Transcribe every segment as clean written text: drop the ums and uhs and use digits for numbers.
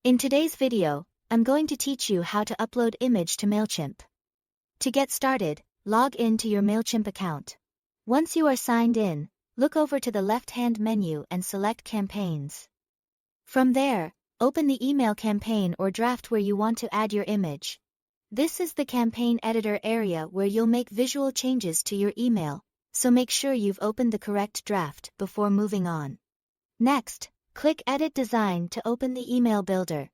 In today's video, I'm going to teach you how to upload image to Mailchimp. To get started, log in to your Mailchimp account. Once you are signed in, look over to the left-hand menu and select Campaigns. From there, open the email campaign or draft where you want to add your image. This is the campaign editor area where you'll make visual changes to your email, so make sure you've opened the correct draft before moving on. Next, click Edit Design to open the email builder.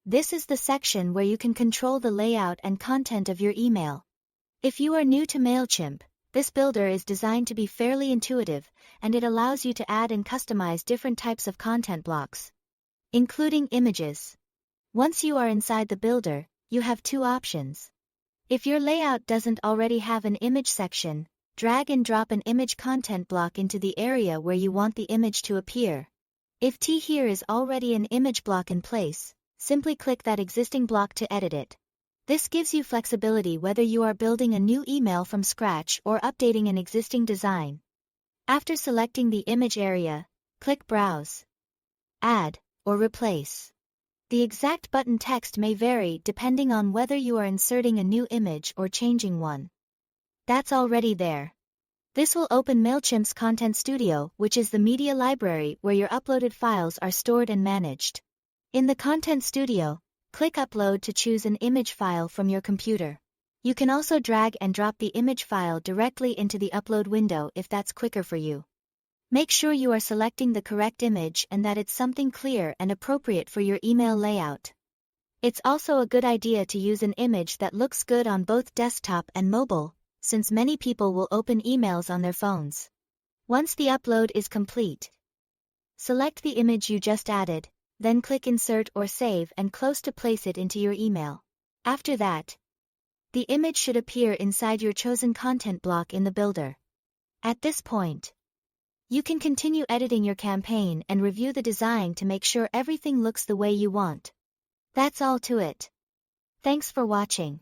This is the section where you can control the layout and content of your email. If you are new to Mailchimp, this builder is designed to be fairly intuitive, and it allows you to add and customize different types of content blocks, including images. Once you are inside the builder, you have two options. If your layout doesn't already have an image section, drag and drop an image content block into the area where you want the image to appear. If here is already an image block in place, simply click that existing block to edit it. This gives you flexibility whether you are building a new email from scratch or updating an existing design. After selecting the image area, click Browse, Add, or Replace. The exact button text may vary depending on whether you are inserting a new image or changing one. That's already there. This will open Mailchimp's Content Studio, which is the media library where your uploaded files are stored and managed. In the Content Studio, click Upload to choose an image file from your computer. You can also drag and drop the image file directly into the upload window if that's quicker for you. Make sure you are selecting the correct image and that it's something clear and appropriate for your email layout. It's also a good idea to use an image that looks good on both desktop and mobile, since many people will open emails on their phones. Once the upload is complete, select the image you just added, then click Insert or Save and close to place it into your email. After that, the image should appear inside your chosen content block in the builder. At this point, you can continue editing your campaign and review the design to make sure everything looks the way you want. That's all to it. Thanks for watching.